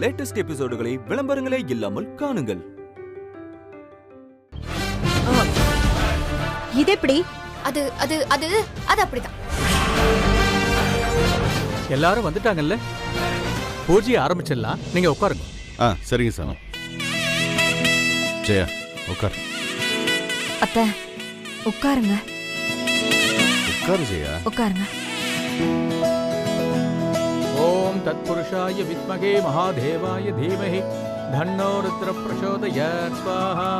Latest எபிசோடுகளை விளம்பரங்களே இல்லாமல் காணுங்கள். இது எப்படி? அது அது அது அது அப்படிதான். எல்லாரும் வந்துட்டாங்கல்ல, பூஜையை ஆரம்பிச்சிடலாம். நீங்க உட்காருங்க. சரிங்க சாமி. ஜெயா உட்கார். அத்தை உட்காருங்க. உட்காரு ஜெயா. உட்காருங்க. ஓம் தத்புருஷாய வித்மகே மகாதேவாய தீமஹி தன்னோ ருத்ர பிரசோதயாத் ஸ்வாஹா.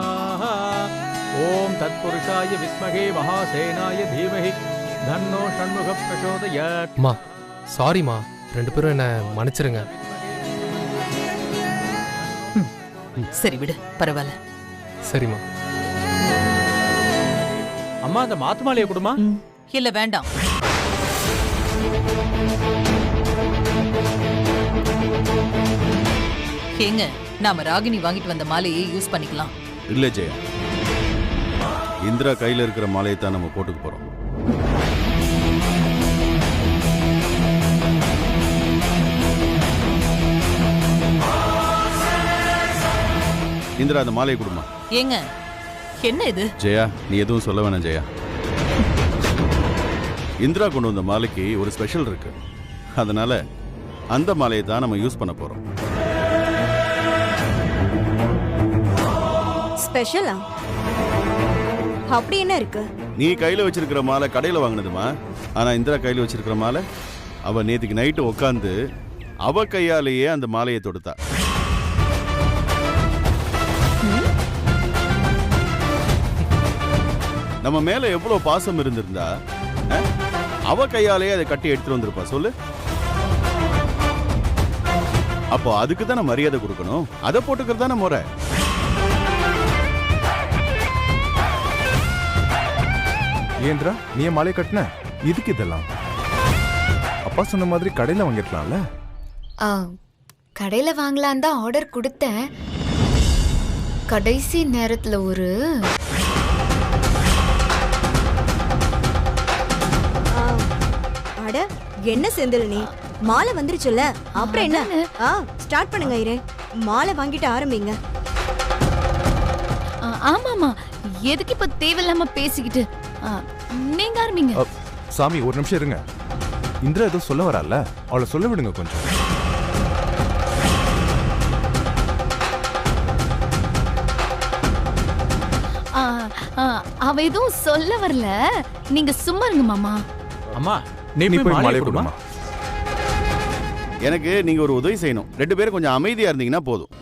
ஓம் தத்புருஷாய வித்மகே மகாசேனாய தீமஹி தன்னோ ஷண்முக பிரசோதயாத். மா சாரிம்மா, 2 பேரும் என்ன மன்னிச்சிருங்க. சரி விடு, பரவாயில்ல. சரிம்மா. அம்மா அந்த மாத்து மாலையை கொடுமா. இல்ல வேண்டாம். ஏங்க, நாம ராகினி வாங்கிட்டு வந்த மாலையை யூஸ் பண்ணிக்கலாம். இல்ல ஜெயா, இந்திரா கையில இருக்கிற மாலையை தான் நம்ம போட்டுக்க போறோம். இந்திரா அந்த மாலையை கொடுமா. ஏங்க, என்ன இது? ஜெயா நீ எதுவும் சொல்ல வேணாம் ஜெயா. இந்திரா கொண்டு வந்த மாலைக்கு ஒரு ஸ்பெஷல் இருக்கு. அதனால அந்த மாலையை தான் நம்ம யூஸ் பண்ண போறோம். ஸ்பெஷலா? அப்படி என்ன இருக்கு? நீ கையில வச்சிருக்கிற மாலை கடையில வாங்கினதுமா. ஆனா இந்திரா கையில வச்சிருக்கிற மாலை அவ நேத்துக்கு நைட்டு உட்காந்து அவ கையாலேயே அந்த மாலையை தொடுத்தா. நம்ம மேல எவ்வளவு பாசம் இருந்திருந்தா அவ கையாலேயே அதை கட்டி எடுத்துட்டு வந்திருப்பா சொல்லு. அப்போ அதுக்கு தானே மரியாதை கொடுக்கணும். அதை போட்டுக்கிறது தானே முறை. ஏந்திரா நீ மாலை கட்டின? இதுக்கு இதெல்லாம் அப்பா சொன்ன மாதிரி கடையில வாங்கிடலாம்ல. கடையில வாங்கலாம் தான் ஆர்டர் கொடுத்தேன். கடைசி நேரத்துல ஒரு அட என்ன செந்தில் நீ? மாலை வந்துருச்சுல, அப்புறம் என்ன? ஸ்டார்ட் பண்ணுங்க ஐரே. மாலை வாங்கிட்டு ஆரம்பிங்க. ஆமாமா, எதுக்கு இப்ப தேவையில்லாம பேசிக்கிட்டு? நீங்க ஆரம்பிங்க. சாமி ஒரு நிமிஷம் இருங்க. இந்திரா ஏதோ சொல்ல வரால, அவளை சொல்ல விடுங்க கொஞ்சம். அவ எதுவும் சொல்ல வரல, நீங்க சும்மா இருங்க மாமா. அம்மா நீ போய் மாலை கொடுமா. எனக்கு நீங்க ஒரு உதவி செய்யணும். 2 பேரும் கொஞ்சம் அமைதியா இருந்தீங்கன்னா போதும்.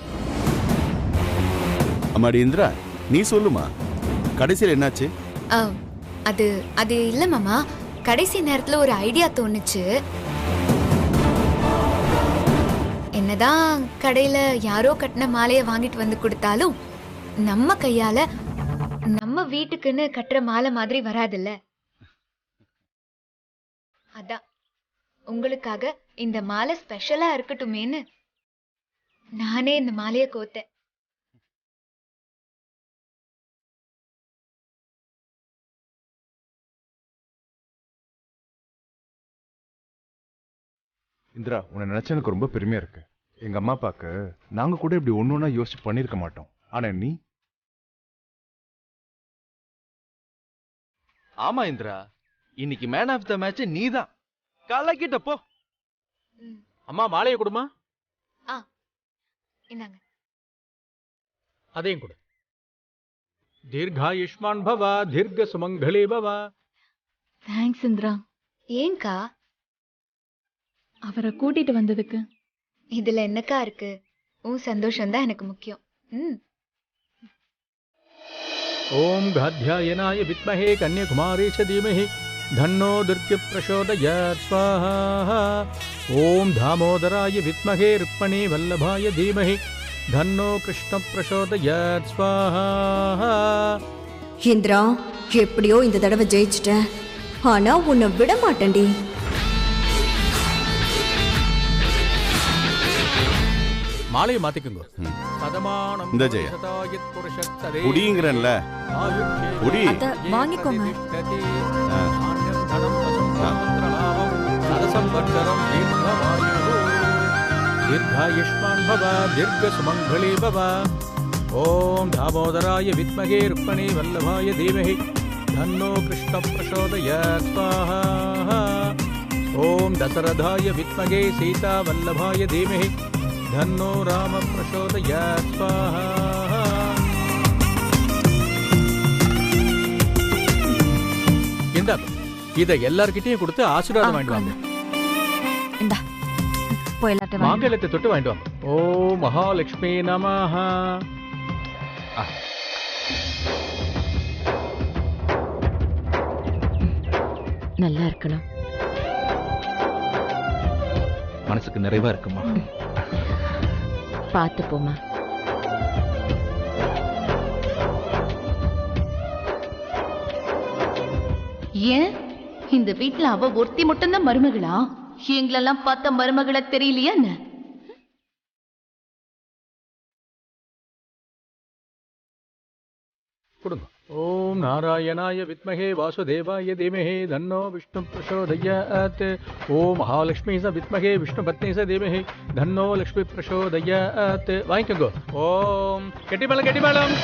அம்மாடி இந்திரா நீ சொல்லுமா, கடைசியில் என்னாச்சு? அது அது இல்ல மாமா, கடைசி நேரத்துல ஒரு ஐடியா தோணுச்சு. என்னதான் கடையில யாரோ கட்டின மாலையை வாங்கிட்டு வந்து கொடுத்தாலும் நம்ம கையால நம்ம வீட்டுக்குன்னு கட்டுற மாலை மாதிரி வராதுல்ல. அதான் உங்களுக்காக இந்த மாலை ஸ்பெஷலா இருக்கட்டுமேன்னு நானே இந்த மாலையை கோத்தேன். இந்திரா உன்னை நினைச்சா எனக்கு ரொம்ப பெருமையா இருக்கு. எங்க அம்மா அப்பாக்கு நாங்க கூட இப்படி ஒன்னொன்னா யோசிச்சு பண்ணிருக்க மாட்டோம். ஆனா நீ. ஆமா இந்திரா, இன்னைக்கு மேன் ஆஃப் த மேட்ச் நீதான். கலக்கிட்ட போ. அம்மா மாலையை கொடுமா. இந்தாங்க. அதையும் கொடு. தீர்காயுஷ்மான் பவா தீர்க்க சுமங்கலே பவா. தேங்க்ஸ் இந்திரா. ஏங்கா? அவரை கூட்டிட்டு வந்ததுக்கு. இதுல என்னக்கா இருக்கு? உன் சந்தோஷம் தான் எனக்கு முக்கியம். ஓம் காத்யாயனாய வித்மஹே கன்யகுமாரி ச தீமஹி தன்னோ துர்க்ய பிரசோதயாத் ஸ்வாஹா. ஓம் தாமோதராய வித்மஹே ருக்மணி வல்லபாய தீமஹி தன்னோ கிருஷ்ண பிரசோதயாத் ஸ்வாஹா. இந்திரா எப்படியோ இந்த தடவை ஜெயிச்சிட்டேன். ஆனா உன்னை விட மாட்டேன்டி. மாலையை மாத்திக்குங்க. இந்த ஜெயா குடிங்கிறன்ல, குடி. வாங்கிக்கோங்க. दीर्घायुष्मान् भव दीर्घसुमङ्गली भव ॐ दामोदराय विद्महे रुक्मणी वल्लभाय धीमहि तन्नो कृष्णः प्रचोदयात् स्वाहा ॐ दशरथाय विद्महे सीता वल्लभाय धीमहि तन्नो राम प्रचोदयात् स्वाहा இந்த இத எல்லார்கிட்டயும் கொடுத்து ஆசீர்வாதம் வாங்கிட்டு வாங்க. இந்தா போய் எல்லாத்தையும் வாங்க. மாங்கல்யத்தை தொட்டு வாங்கிட்டு வாங்க. ஓ மகாலட்சுமி நமஹ. நல்லா இருக்கணும். மனசுக்கு நிறைவா இருக்குமா? பார்த்து போமா. ஏன் இந்த வீட்ல அவ ஒருத்தி மட்டும்தான் மருமகளா? எங்களெல்லாம் பார்த்த மருமகளை தெரியலையா என்ன? கொடுங்க. ஓம் நாராயணாய வித்மஹே வாசுதேவாய தீமஹி தன்னோ விஷ்ணு பிரசோதயாத். ஓம் மகாலட்சுமி ச வித்மஹே விஷ்ணு பத்னி ச தீமஹி தன்னோ லக்ஷ்மி பிரசோதயாத். வாங்கிக்கோங்க. ஓம் கெட்டிமலம்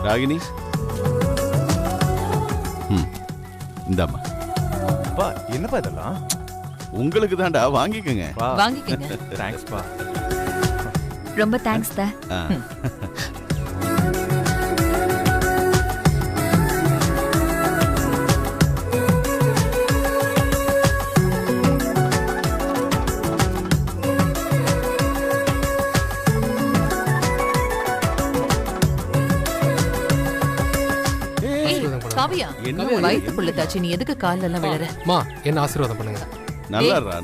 ராகினி, இந்தாம்மா. பா என்னப்பா இதெல்லாம்? உங்களுக்கு தான்டா, வாங்கிக்கங்க. வாங்கிக்கங்க. தேங்க்ஸ் பா. ரொம்ப தேங்க்ஸ் தா. காவியா, வயிற்று புள்ளத்தாச்சு, நீ எதுக்கு கால்ல எல்லாம் விழற? மா என்ன ஆசீர்வாதம் பண்ணுங்க. நல்லா இருமா.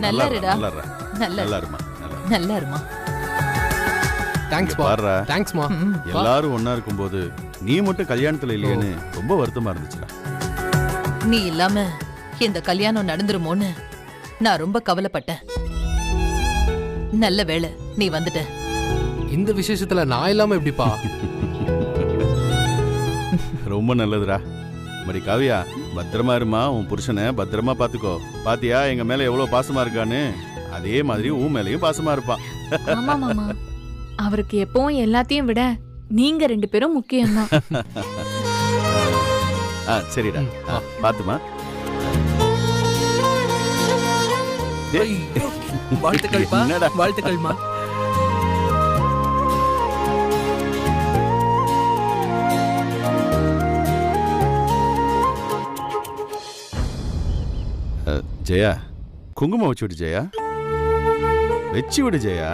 நல்லா இருமா. தேங்க்ஸ் பா. தேங்க்ஸ் மா. எல்லாரும் ஒண்ணா இருக்கும்போது நீ மட்டும் கல்யாணத்துல இல்லையேன்னு ரொம்ப வருத்தமா இருந்துச்சுடா. நீ இல்லாம இந்த கல்யாணம் நடந்துருமோன்னு நான் ரொம்ப கவலைப்பட்டேன். நல்ல வேளை நீ வந்துட்ட. இந்த விசேஷத்துல நான் இல்லாம எப்படிப்பா? ரொம்ப நல்லதுடா. மடி காவியா, பத்திரமா இருமா. உன் புருஷனை பத்திரமா பாத்துக்கோ. பாத்தியா எங்க மேல எவ்வளவு பாசமா இருக்கான்னு? அதே மாதிரி உன் மேலயும் பாசமா இருப்பான். ஆமா மாமா, அவருக்கு எப்பவும் எல்லாத்தையும் விட நீங்க ரெண்டு பேரும் முக்கியம்தான். சரிடா, பாத்துமா. வாழ்த்துக்கள்மா. ஜெயா, குங்குமம் வச்சு விடு ஜெயா. வச்சு விடு ஜெயா.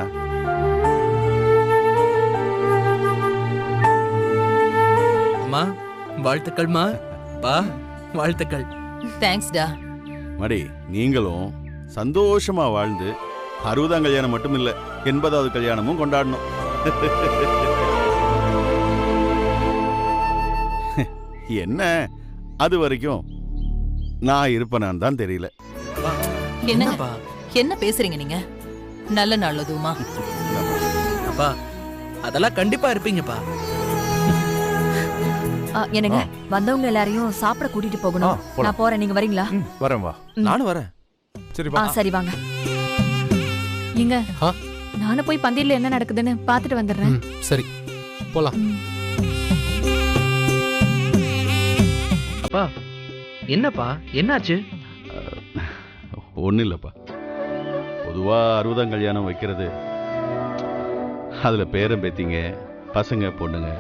அம்மா வாழ்த்துக்கள்மா. பா வாழ்த்துக்கள். தேங்க்ஸ் டா. மடி, நீங்களும் சந்தோஷமா வாழ்ந்து 60ஆம் கல்யாணம் மட்டும் இல்ல 80வது கல்யாணமும் கொண்டாடணும். என்ன அது வரைக்கும் நான் இருப்பேனான்னு தான் தெரியல. என்ன பேசுறீங்க நீங்க? நல்ல நாள் அதுவுமா? அப்பா அதெல்லாம் கண்டிப்பா இருப்பீங்கப்பா. என்னங்க, வந்தவங்க எல்லாரையும் சாப்பிட கூட்டிட்டு போகணும். நான் போறேன், நீங்க வரீங்களா? வரேன் வா. நானும் வரேன். சரி வா. சரி வாங்க. எங்க நானும் போய் பந்தியில என்ன நடக்குதுன்னு பாத்துட்டு வந்துடுறேன். சரி போலாம். அப்பா என்னப்பா என்னாச்சு? ஒன்றும் இல்லைப்பா. பொதுவாக 60ஆம் கல்யாணம் வைக்கிறது, அதில் பேரன் பேத்திங்க, பசங்க பொண்ணுங்க,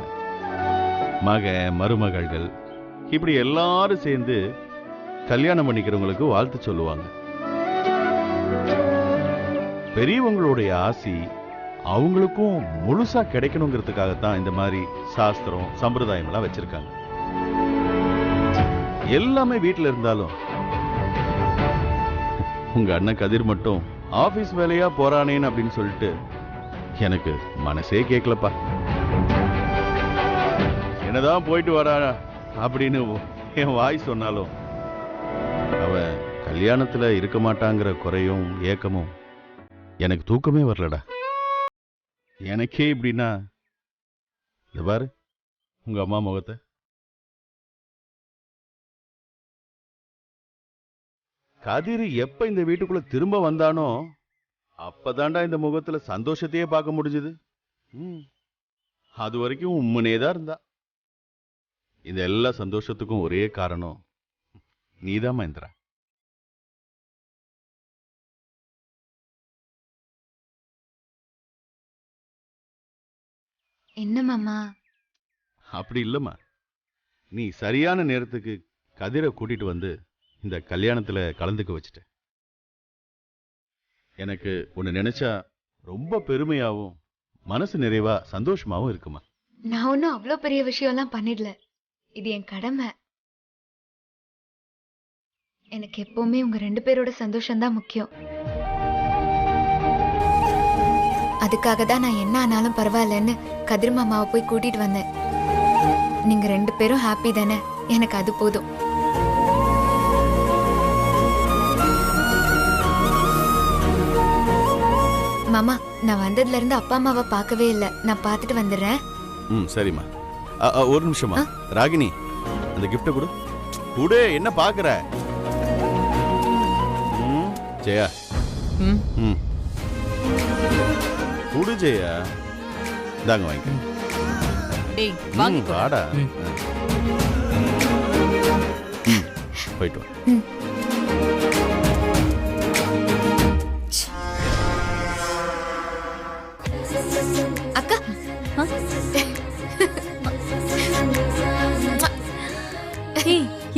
மருமகள்கள் இப்படி எல்லாரும் சேர்ந்து கல்யாணம் பண்ணிக்கிறவங்களுக்கு வாழ்த்து சொல்லுவாங்க. பெரியவங்களுடைய ஆசி அவங்களுக்கும் முழுசா கிடைக்கணுங்கிறதுக்காகத்தான் இந்த மாதிரி சாஸ்திரம் சம்பிரதாயம் எல்லாம் வச்சிருக்காங்க. எல்லாமே வீட்டுல இருந்தாலும் உங்க அண்ணன் கதிர் மட்டும் ஆபீஸ் வேலையா போறானேன்னு அப்படின்னு சொல்லிட்டு எனக்கு மனசே கேட்கலப்பா. என்னதான் போயிட்டு வரா அப்படின்னு என் வாய் சொன்னாலும் அவன் கல்யாணத்துல இருக்க மாட்டாங்கிற குறையும் ஏக்கமும் எனக்கு தூக்கமே வரலடா. எனக்கே இப்படின்னா இது பாரு உங்க அம்மா முகத்தை. கதிர் எப்ப இந்த வீட்டுக்குள்ள திரும்ப வந்தானோ அப்பதான்டா இந்த முகத்துல சந்தோஷத்தையே பார்க்க முடிஞ்சது. அது வரைக்கும் உண்மையேதான் இருந்தா. இந்த எல்லா சந்தோஷத்துக்கும் ஒரே காரணம் நீதான் மகேந்திரா. என்ன மாமா? அப்படி இல்லம்மா, நீ சரியான நேரத்துக்கு கதிரை கூட்டிட்டு வந்து இந்த கல்யாணத்துல கலந்துக்க வச்சுட்ட. எனக்கு உன்னை நினைச்சா ரொம்ப பெருமையாவும் மனசு நிறைவா சந்தோஷமாவும் இருக்குமா. நான் ஒன்னும் அவ்வளோ பெரிய விஷயம்லாம் பண்ணிடல. இது என் கடமை. எனக்கு எப்பவுமே உங்க 2 பேரோட சந்தோஷம்தான் முக்கியம். அதுக்காக தான் நான் என்ன ஆனாலும் பரவாயில்லன்னு கதிர் மாமாவை போய் கூட்டிட்டு வந்தேன். நீங்க 2 பேரும் ஹாப்பி தானே? எனக்கு அது போதும். மாமா, நான் வந்ததுல இருந்து அப்பா அம்மாவை பார்க்கவே இல்லை. நான் பார்த்துட்டு வந்துடுறேன். சரிம்மா. ஒரு நிமிஷமா ராகினி, அந்த கிஃப்ட கொடு. குடு, என்ன பாக்குற? ஜெயா, குடு ஜெயா. இந்தாங்க வாங்கிக்க. டேய் வாங்கி வாடா. போயிட்டு வா. அக்கா,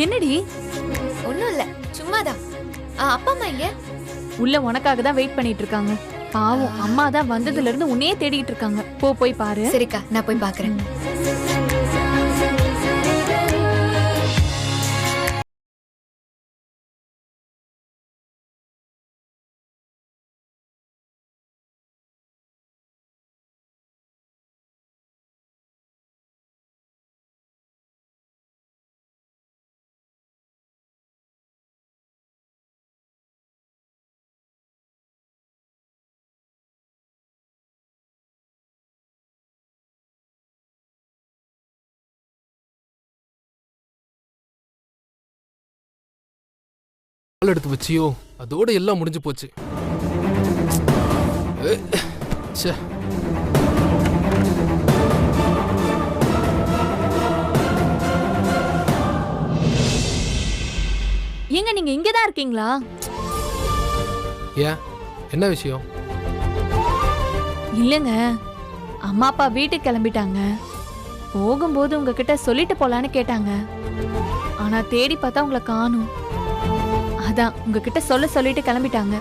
என்னடி? ஒண்ணும் இல்ல, சும்மாதான். அப்பா அம்மா இங்க உள்ள உனக்காக தான் வெயிட் பண்ணிட்டு இருக்காங்க. பாவம், அம்மா தான் வந்ததுல இருந்து உன்னையே தேடிட்டு இருக்காங்க. போய் பாரு. சரிக்கா, நான் போய் பாக்குறேன். எடுத்து வச்சியோ, அதோட எல்லாம் முடிஞ்சு போச்சு. ஏங்க, நீங்க இங்கதான் இருக்கீங்களா? ஏன், என்ன விஷயம்? இல்லங்க, அம்மா அப்பா வீட்டுக்கு கிளம்பிட்டாங்க. போகும்போது உங்ககிட்ட சொல்லிட்டு போலான்னு கேட்டாங்க. ஆனா தேடி பார்த்தா உங்களை காணும். அதான் உங்ககிட்ட சொல்லிட்டு கிளம்பிட்டாங்க.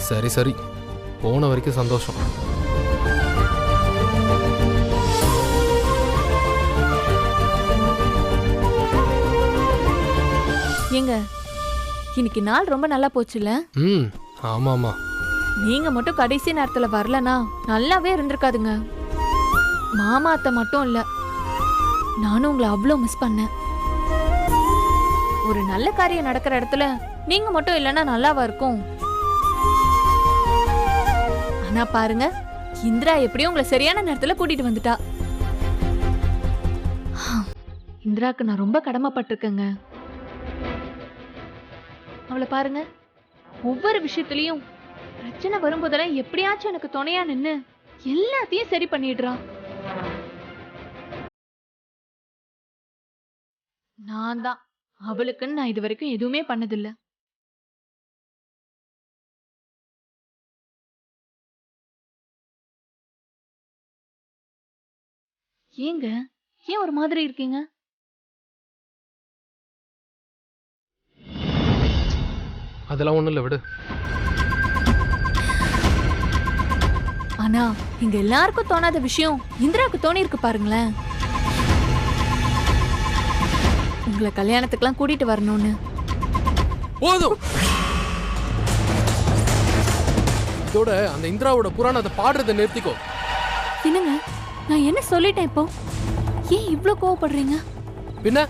சரி சரி, போன வரைக்கும் சந்தோஷம். ஏங்க, இன்னைக்கு நாள் ரொம்ப நல்லா போச்சுல? ஆமா ஆமா. நீங்க மட்டும் கடைசி நேரத்துல வரலனா நல்லாவே இருந்திருக்காதுங்க. மாமா அத்தை மட்டும் இல்ல, நானும் உங்களை அவ்வளோ மிஸ் பண்ணேன். ஒரு நல்ல காரியம் நடக்கிற இடத்துல நீங்க மட்டும் இல்லைன்னா நல்லாவா இருக்கும்? ஆனா பாருங்க, இந்திரா எப்படியும் உங்களை சரியான நேரத்துல கூட்டிட்டு வந்துட்டா. இந்திராக்கு நான் ரொம்ப கடமைப்பட்டிருக்கேங்க. அவளை பாருங்க, ஒவ்வொரு விஷயத்திலையும் பிரச்சனை வரும்போதெல்லாம் எப்படியாச்சும் எனக்கு துணையா நின்னு எல்லாத்தையும் சரி பண்ணிடுறா. நான் தான் அவளுக்குன்னு நான் இது வரைக்கும் எதுவுமே பண்ணதில்லை. ஏங்க, ஏன் ஒரு மாதிரி இருக்கீங்க? அதெல்லாம் ஒண்ணும் இல்ல, விடு. ஆனா இங்க எல்லாருக்கும் தோணாத விஷயம் இந்திராவுக்கு தோணி இருக்கு பாருங்களேன். உங்களை கல்யாணத்துக்குலாம் கூட்டிட்டு வரணும்னு. போதும். இதோட அந்த இந்திராவோட புராணத்தை பாடுறதை நிறுத்திக்கோ. என்னங்க, நான் என்ன சொல்லிட்டேன் இப்போ? ஏன் இவ்ளோ கோவப்படுறீங்க? பின்ன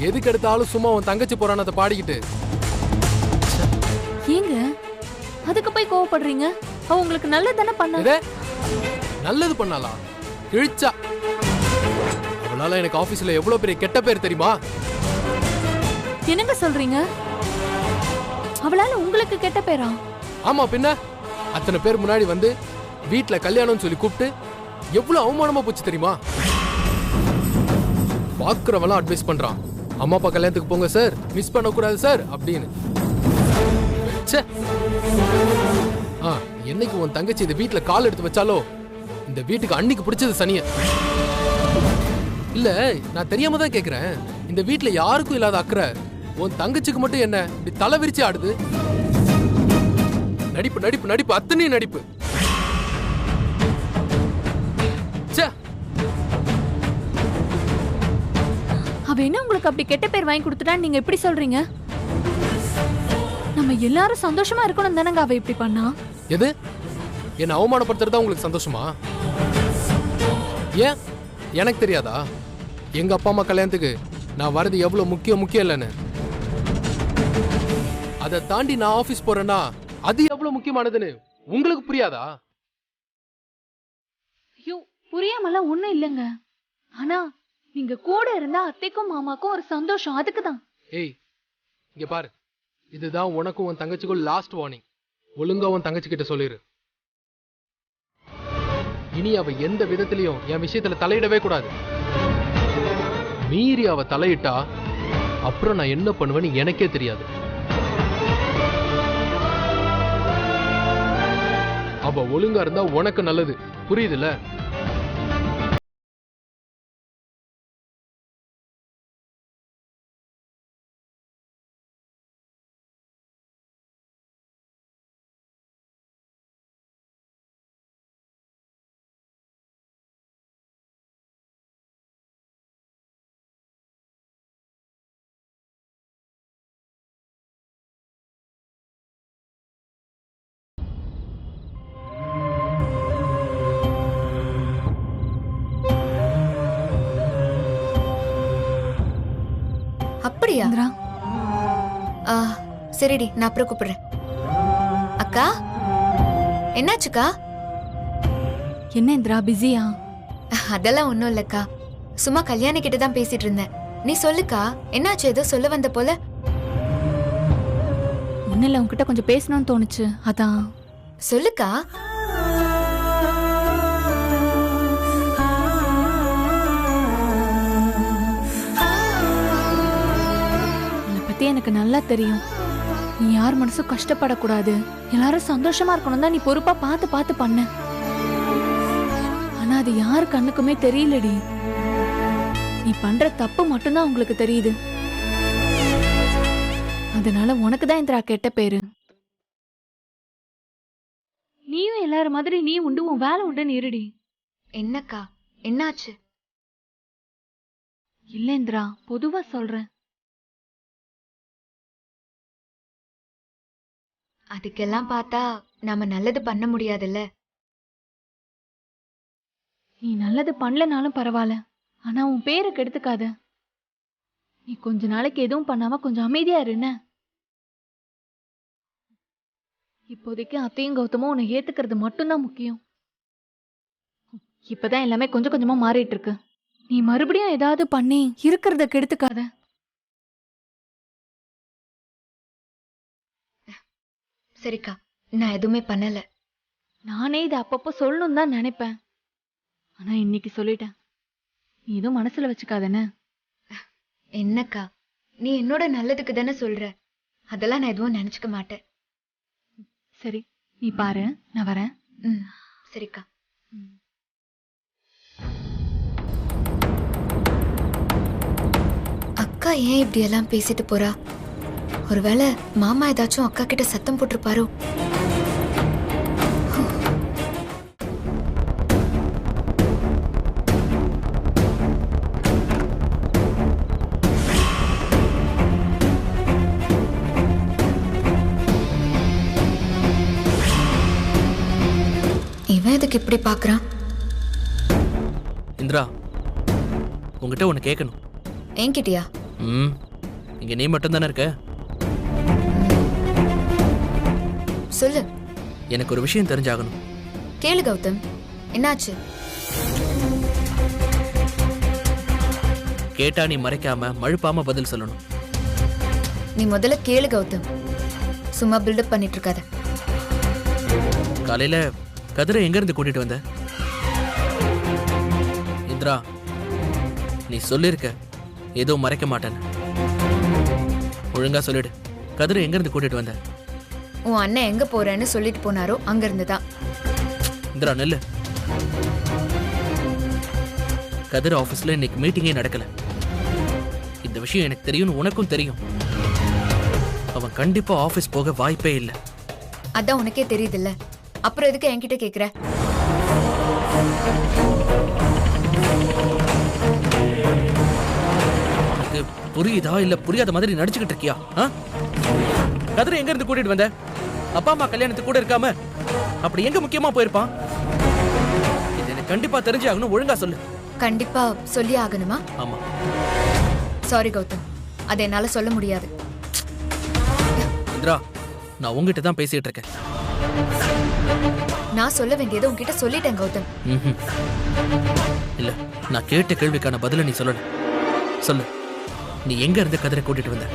எதுக்கு எடுத்தாலும் சும்மா உன் தங்கச்சி புராணத்தை பாடிக்கிட்டு. ஏங்க அதுக்கு போய் கோவப்படுறீங்க? அவ உங்களுக்கு நல்லது தானே பண்ணா? நல்லது பண்ணாளா? கிழிச்சா. அவளால எனக்கு ஆபீஸ்ல எவ்வளவு பெரிய கெட்ட பேர் தெரியுமா? என்னங்க சொல்றீங்க? அவளால உங்களுக்கு கெட்ட பேரா? ஆமா, பின்ன அத்தனை பேர் முன்னாடி வந்து வீட்டுல கல்யாணம்னு சொல்லி கூப்பிட்டு எவ்வளவு அவமானமா போச்சு தெரியுமா? பாக்குறவெல்லாம் அட்வைஸ் பண்றான், அம்மா அப்பா கல்யாணத்துக்கு போங்க சார், மிஸ் பண்ண கூடாது சார் அப்படின்னு. என்னைக்கு உன் தங்கச்சி இந்த வீட்டுல கால் எடுத்து வச்சாலோ இந்த வீட்டுக்கு அன்னைக்கு பிடிச்சது சனிய. இல்ல, நான் தெரியாம தான் கேக்குறேன். இந்த வீட்டுல யாருக்கும் இல்லாத அக்கறை உன் தங்கச்சிக்கு மட்டும் என்ன இப்படி தலை விரிச்சு ஆடுது? நடிப்பு நடிப்பு நடிப்பு, அத்தனையும் நடிப்பு. அவ என்ன உங்களுக்கு அப்படி கெட்ட பேர் வாங்கி கொடுத்துட்டான்னு நீங்க எப்படி சொல்றீங்க? நம்ம எல்லாரும் சந்தோஷமா இருக்கணும் தானங்க அவ இப்படி பண்ணா? எது? என்ன அவமானப்படுத்துறதா உங்களுக்கு சந்தோஷமா? ஏன் எனக்கு தெரியாதா எங்க அப்பா அம்மா கல்யாணத்துக்கு நான் வரது எவ்வளவு முக்கியம் இல்லைன்னு? அதை தாண்டி நான் ஆபீஸ் போறேன்னா அது எவ்வளவு முக்கியமானதுன்னு உங்களுக்கு புரியாதா? ஐயோ, புரியாமலாம் ஒண்ணும் இல்லைங்க. ஆனா நீங்க கூட இருந்தா அத்தைக்கும் மாமாக்கும் ஒரு சந்தோஷம், அதுக்குதான். ஏய், இங்க பாரு, இதுதான் உனக்கும் உன் தங்கச்சிக்கும் லாஸ்ட் வார்னிங். ஒழுங்கா உன் தங்கச்சி கிட்ட சொல்லிரு. இனி அவ எந்த விதத்திலையும் என் விஷயத்துல தலையிடவே கூடாது. மீறி அவ தலையிட்டா அப்புறம் நான் என்ன பண்ணுவேன்னு எனக்கே தெரியாது. அவ ஒழுங்கா இருந்தா உனக்கு நல்லது, புரியுதுல்ல? அப்படியா? சரிடி, நான் அப்புறம் கூப்பிடுறேன். அக்கா, என்னாச்சுக்கா? என்ன இந்திரா, பிஸியா? அதெல்லாம் ஒண்ணும் இல்லக்கா, சும்மா கல்யாணி கிட்ட தான் பேசிட்டு இருந்தேன். நீ சொல்லுக்கா, என்னாச்சு? ஏதோ சொல்ல வந்த போல. ஒன்னும் இல்ல, உன்கிட்ட கொஞ்சம் பேசணும்னு தோணுச்சு, அதான். சொல்லுக்கா. எனக்கு நல்லா தெரியும், நீ யார் மனசும் கஷ்டப்படக்கூடாது, எல்லாரும் சந்தோஷமா இருக்கணும் தான் நீ பொறுப்பா பார்த்து பண்ண. ஆனா அது யாரு கண்ணுக்குமே தெரியலடி. நீ பண்ற தப்பு மட்டும்தான் உங்களுக்கு தெரியுது. அதனால உனக்குதான் இந்திரா கெட்ட பேரு. நீயும் எல்லாரும் மாதிரி நீ உண்டு, உன் வேலை உண்டுன்னு இருடி. என்னக்கா, என்னாச்சு? இல்ல இந்திரா, பொதுவா சொல்றேன். அதுக்கெல்லாம் பார்த்தா நாம நல்லது பண்ண முடியாதுல்ல. நீ நல்லது பண்ணலனாலும் பரவாயில்ல, ஆனா உன் பேரை கெடுத்துக்காத. நீ கொஞ்ச நாளைக்கு எதுவும் பண்ணாம கொஞ்சம் அமைதியா இருன. இப்போதைக்கு அத்தையும் கௌதமும் உன்னை ஏத்துக்கிறது மட்டும்தான் முக்கியம். இப்பதான் எல்லாமே கொஞ்சம் கொஞ்சமா மாறிட்டு இருக்கு. நீ மறுபடியும் ஏதாவது பண்ணி இருக்கிறத கெடுத்துக்காத. சரிக்கா, நான் எதுவுமே பண்ணல. நானே இதை அப்பப்போ சொல்லணும் தான் நினைப்பேன், ஆனா இன்னைக்கு சொல்லிட்டேன். நீ எதுவும் மனசுல வச்சுக்காதன. என்னக்கா, நீ என்னோட நல்லதுக்கு தானே சொல்ற, அதெல்லாம் நான் எதுவும் நினைச்சுக்க மாட்டேன். சரி, நீ பாரு, நான் வரேன். சரிக்கா. அக்கா ஏன் இப்படி எல்லாம் பேசிட்டு போறா? ஒருவேளை மாமா ஏதாச்சும் அக்கா கிட்ட சத்தம் போட்டிருப்பாரோ? இவன் எதுக்கு இப்படி பாக்குறான்? இந்திரா, உங்ககிட்ட ஒன்று கேட்கணும். என்கிட்டயா? இங்க நீ மட்டும் தானே இருக்க? சொல்லு. எனக்கு ஒரு விஷயம் தெரிஞ்சாகணும். கேளு கௌதம், என்னாச்சு? கேட்டா நீ மறைக்காம மழுப்பாம பதில் சொல்லணும். நீ முதல்ல கேளு கௌதம், சும்மா பில்டப் பண்ணிட்டு இருக்காத. காலையில கதிரை எங்க இருந்து கூட்டிட்டு வந்த? இந்திரா, நீ சொல்லிருக்க ஏதோ மறைக்க மாட்டேன்னு. ஒழுங்கா சொல்லிடு, கதிரை எங்க இருந்து கூட்டிட்டு வந்த? உன் அண்ணன் எங்க போறேன்னு சொல்லிட்டு போனாரோ அங்க இருந்துதான். இந்திரா நெல்லு. கதிர் ஆபீஸ்ல இன்னைக்கு மீட்டிங்கே நடக்கல. இந்த விஷயம் எனக்கு தெரியும், உனக்கும் தெரியும். அவன் கண்டிப்பா ஆபீஸ் போக வாய்ப்பே இல்லை. அதான் உனக்கே தெரியுதுல்ல, அப்புறம் எதுக்கு என்கிட்ட கேக்குற? உனக்கு புரியுதா இல்ல புரியாத மாதிரி நடிச்சுக்கிட்டு இருக்கியா? கதிரை எங்க இருந்து கூட்டிட்டு வந்த? அப்பா அம்மா கல்யாணத்துக்கு கூட இருக்காம அப்படி எங்க முக்கியமா போயிருப்பான்? இது எனக்கு கண்டிப்பா தெரிஞ்சு ஆகணும். ஒழுங்கா சொல்லு. கண்டிப்பா சொல்லி ஆகணுமா? ஆமா. சாரி கௌதம், அதை என்னால சொல்ல முடியாது. இந்திரா, நான் உங்ககிட்ட தான் பேசிட்டு இருக்கேன். நான் சொல்ல வேண்டியதை உன்கிட்ட சொல்லிட்டேன் கௌதம். இல்ல, நான் கேட்ட கேள்விக்கான பதில நீ சொல்லல. சொல்லு, நீ எங்க இருந்து கதிரை கூட்டிட்டு வந்த?